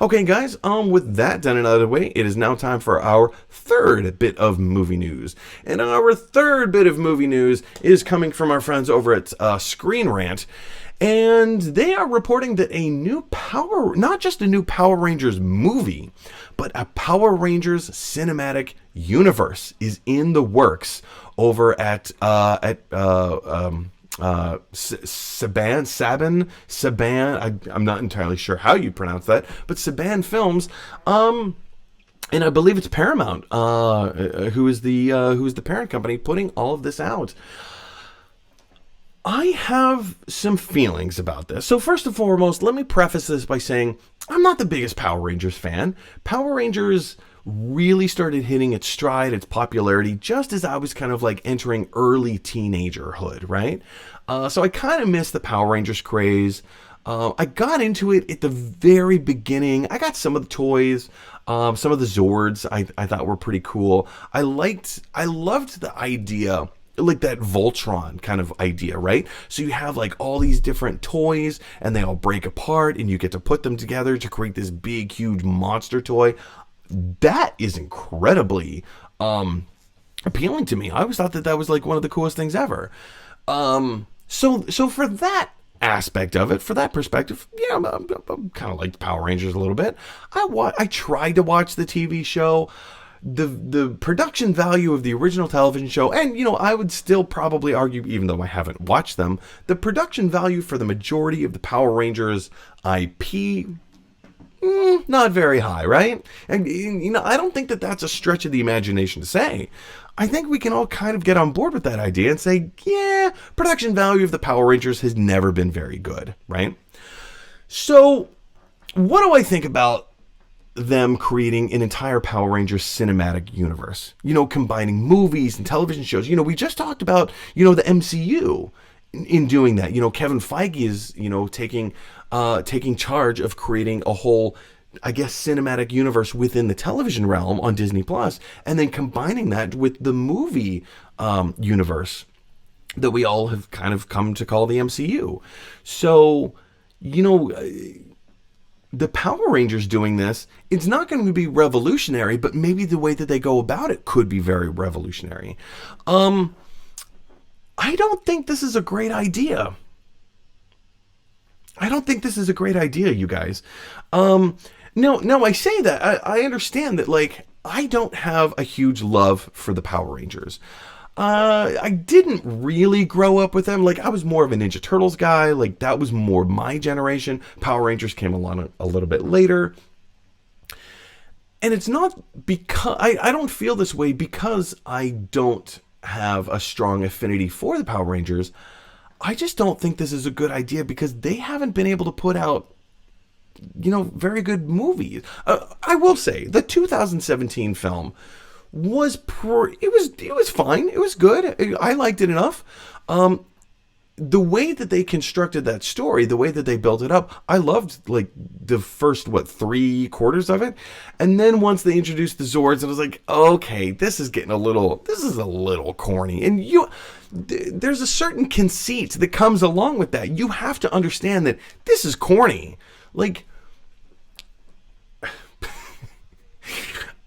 Okay, guys, with that done and out of the way, it is now time for our third bit of movie news. And our third bit of movie news is coming from our friends over at Screen Rant. And they are reporting that not just a new Power Rangers movie, but a Power Rangers cinematic universe is in the works over at Saban. I'm not entirely sure how you pronounce that, but Saban Films. And I believe it's Paramount, who is the parent company putting all of this out. I have some feelings about this. So first and foremost, let me preface this by saying I'm not the biggest Power Rangers fan. Power Rangers really started hitting its stride, its popularity, just as I was kind of like entering early teenagerhood, right? So I kind of missed the Power Rangers craze. I got into it at the very beginning. I got some of the toys, some of the Zords I thought were pretty cool. I loved the idea, like that Voltron kind of idea, right? So you have like all these different toys and they all break apart and you get to put them together to create this big, huge monster toy. That is incredibly appealing to me. I always thought that was like one of the coolest things ever. So for that aspect of it, for that perspective, yeah, I'm kind of like Power Rangers a little bit. I tried to watch the TV show. The production value of the original television show, and I would still probably argue, even though I haven't watched them, the production value for the majority of the Power Rangers IP, not very high, right? And I don't think that that's a stretch of the imagination to say. I think we can all kind of get on board with that idea and say, yeah, production value of the Power Rangers has never been very good, right? So what do I think about them creating an entire Power Rangers cinematic universe, combining movies and television shows? We just talked about, the MCU in doing that. Kevin Feige is, taking charge of creating a whole, I guess, cinematic universe within the television realm on Disney Plus, and then combining that with the movie universe that we all have kind of come to call the MCU. So, the Power Rangers doing this, it's not going to be revolutionary, but maybe the way that they go about it could be very revolutionary. I don't think this is a great idea. You guys. No, I say that. I understand that, like, I don't have a huge love for the Power Rangers. I didn't really grow up with them. Like, I was more of a Ninja Turtles guy. Like, that was more my generation. Power Rangers came along a little bit later. And it's not because I don't feel this way because I don't have a strong affinity for the Power Rangers. I just don't think this is a good idea because they haven't been able to put out, very good movies. I will say the 2017 film was it was fine. It was good. I liked it enough. The way that they constructed that story, the way that they built it up, I loved like the first 3/4 of it, and then once they introduced the Zords, I was like, okay, this is a little corny, and there's a certain conceit that comes along with that. You have to understand that this is corny, like.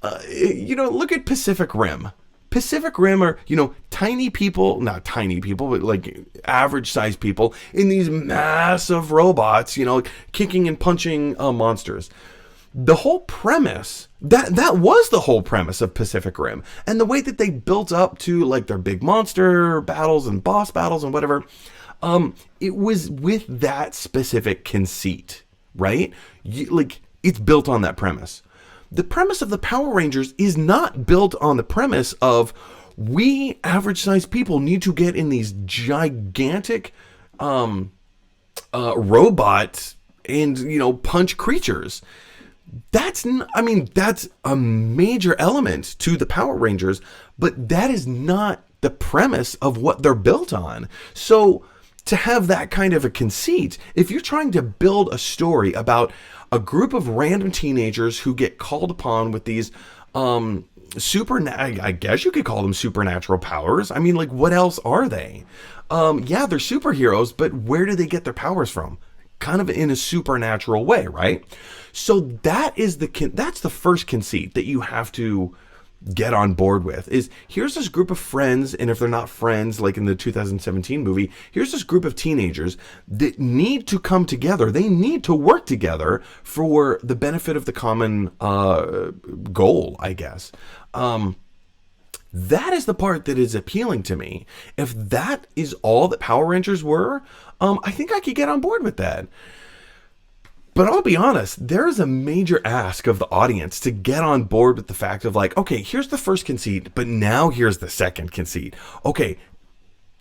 Look at Pacific Rim. Pacific Rim are, tiny people, not tiny people, but like average sized people in these massive robots, kicking and punching monsters. The whole premise, that was the whole premise of Pacific Rim. And the way that they built up to like their big monster battles and boss battles and whatever, it was with that specific conceit, right? It's built on that premise. The premise of the Power Rangers is not built on the premise of we average-sized people need to get in these gigantic robots and, punch creatures. That's a major element to the Power Rangers, but that is not the premise of what they're built on. So to have that kind of a conceit, if you're trying to build a story about a group of random teenagers who get called upon with these I guess you could call them supernatural powers. I mean, like, what else are they? Yeah, they're superheroes, but where do they get their powers from? Kind of in a supernatural way, right? So that's the first conceit that you have to get on board with. Is here's this group of friends, and if they're not friends like in the 2017 movie, here's this group of teenagers that need to come together. They need to work together for the benefit of the common goal, I guess. That is the part that is appealing to me. If that is all that Power Rangers were, I think I could get on board with that. But I'll be honest, there is a major ask of the audience to get on board with the fact of like, okay, here's the first conceit, but now here's the second conceit. Okay,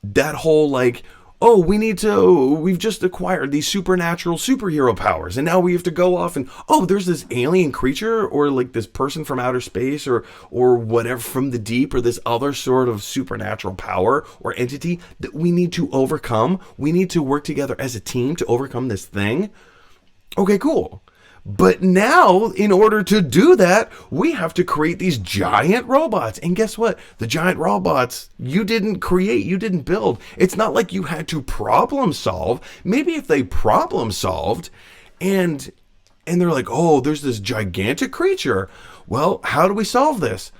that whole like, oh, we've just acquired these supernatural superhero powers, and now we have to go off and, oh, there's this alien creature, or like this person from outer space, or whatever from the deep, or this other sort of supernatural power or entity that we need to overcome. We need to work together as a team to overcome this thing. Okay, cool. But now, in order to do that, we have to create these giant robots. And guess what? The giant robots you didn't create, you didn't build. It's not like you had to problem solve. Maybe if they problem solved and they're like, oh, there's this gigantic creature. Well, how do we solve this?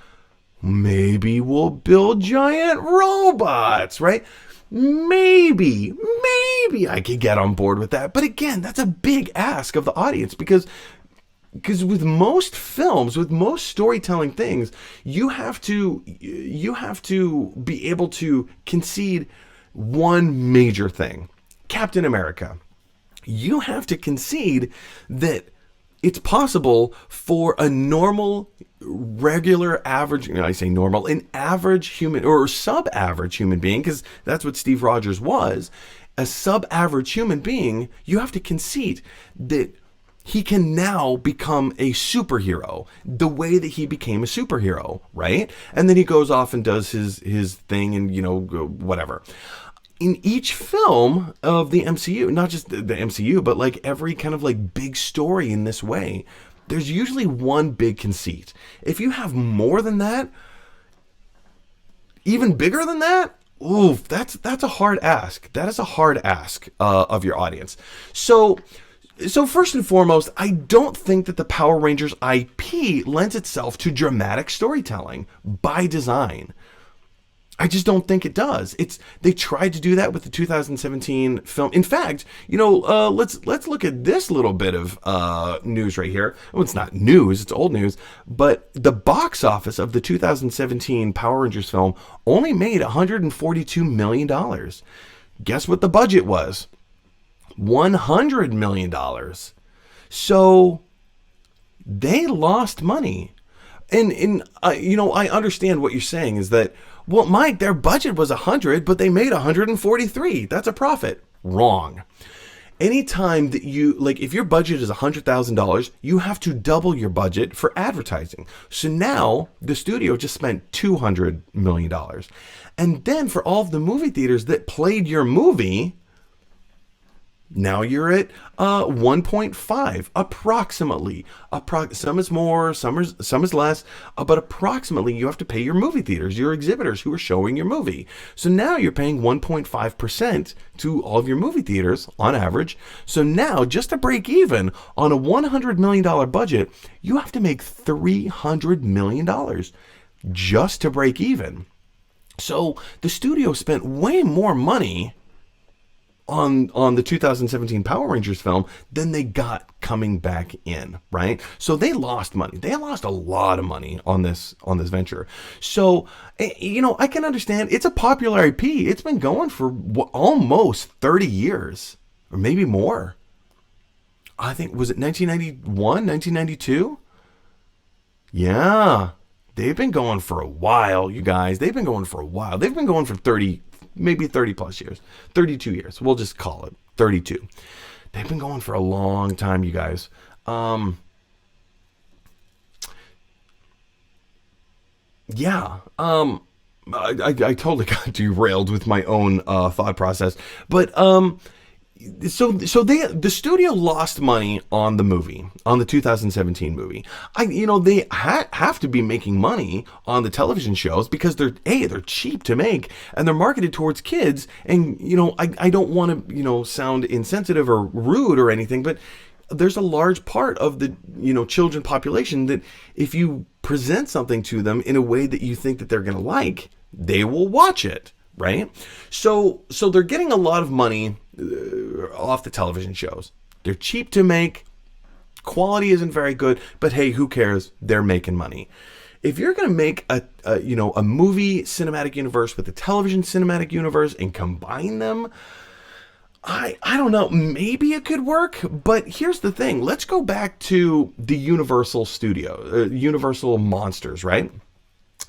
Maybe we'll build giant robots, right? Maybe I could get on board with that. But again, that's a big ask of the audience because with most films, with most storytelling things, you have to be able to concede one major thing. Captain America. You have to concede that it's possible for a normal, regular, average, I say normal, an average human or sub-average human being, because that's what Steve Rogers was, a sub-average human being, you have to concede that he can now become a superhero the way that he became a superhero, right? And then he goes off and does his thing and, whatever. In each film of the MCU, not just the MCU, but like every kind of like big story in this way, there's usually one big conceit. If you have more than that, even bigger than that, oof, that's a hard ask. That is a hard ask of your audience. So first and foremost, I don't think that the Power Rangers IP lends itself to dramatic storytelling by design. I just don't think it does. They tried to do that with the 2017 film. In fact, let's look at this little bit of news right here. Well, it's not news; it's old news. But the box office of the 2017 Power Rangers film only made $142 million. Guess what the budget was? $100 million. So they lost money. And I understand what you're saying is that, well, Mike, their budget was 100, but they made 143. That's a profit. Wrong. Anytime that if your budget is $100,000, you have to double your budget for advertising. So now the studio just spent $200 million. And then for all of the movie theaters that played your movie, now you're at 1.5, approximately. Some is more, some is less, but approximately you have to pay your movie theaters, your exhibitors who are showing your movie. So now you're paying 1.5% to all of your movie theaters on average. So now, just to break even on a $100 million budget, you have to make $300 million just to break even. So the studio spent way more money on the 2017 Power Rangers film than they got coming back in, right? So they lost money. They lost a lot of money on this venture. So, I can understand. It's a popular IP. It's been going for almost 30 years, or maybe more. I think, was it 1991, 1992? Yeah. They've been going for a while, you guys. They've been going for a while. They've been going for maybe 30 plus years, 32 years. We'll just call it 32. They've been going for a long time, you guys. Yeah. I totally got derailed with my own thought process, but so the studio lost money on the movie, on the 2017 movie. They have to be making money on the television shows because they're cheap to make and they're marketed towards kids. And I don't want to sound insensitive or rude or anything, but there's a large part of the children population that if you present something to them in a way that you think that they're going to like, they will watch it, right? So they're getting a lot of money off the television shows. They're cheap to make. Quality isn't very good, but hey, who cares? They're making money. If you're going to make a movie cinematic universe with a television cinematic universe and combine them, I don't know, maybe it could work, but here's the thing. Let's go back to the Universal Universal Monsters, right?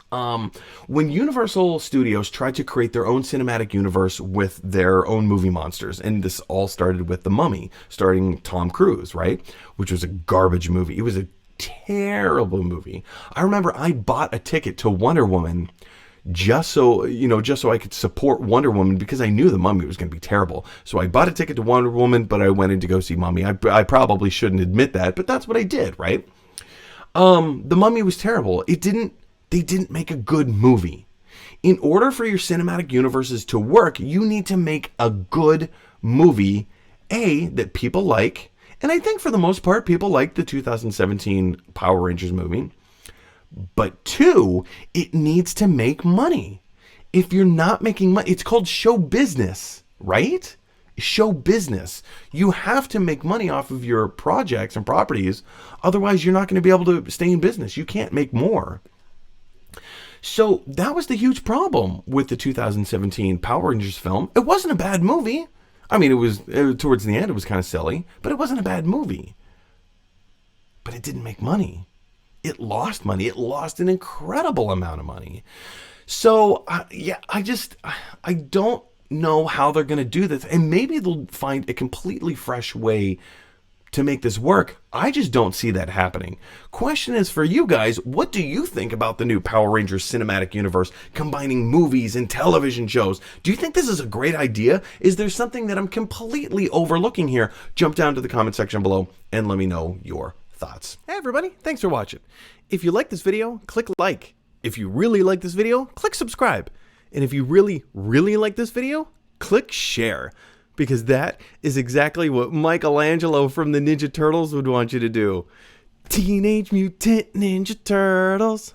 When Universal Studios tried to create their own cinematic universe with their own movie monsters, and this all started with The Mummy, starring Tom Cruise, right? Which was a garbage movie. It was a terrible movie. I remember I bought a ticket to Wonder Woman just so I could support Wonder Woman because I knew The Mummy was going to be terrible. So I bought a ticket to Wonder Woman, but I went in to go see Mummy. I probably shouldn't admit that, but that's what I did, right? The Mummy was terrible. They didn't make a good movie. In order for your cinematic universes to work, you need to make a good movie, that people like. And I think for the most part, people like the 2017 Power Rangers movie. But 2, it needs to make money. If you're not making money, it's called show business, right? Show business. You have to make money off of your projects and properties. Otherwise, you're not going to be able to stay in business. You can't make more. So that was the huge problem with the 2017 Power Rangers film. It wasn't a bad movie. I mean, it was towards the end, it was kind of silly, but it wasn't a bad movie. But it didn't make money. It lost money. It lost an incredible amount of money. So, I don't know how they're going to do this. And maybe they'll find a completely fresh way to make this work. I just don't see that happening. Question is for you guys, what do you think about the new Power Rangers cinematic universe combining movies and television shows? Do you think this is a great idea? Is there something that I'm completely overlooking here? Jump down to the comment section below and let me know your thoughts. Hey everybody, thanks for watching. If you like this video, click like. If you really like this video, click subscribe. And if you really, really like this video, click share. Because that is exactly what Michelangelo from the Ninja Turtles would want you to do. Teenage Mutant Ninja Turtles.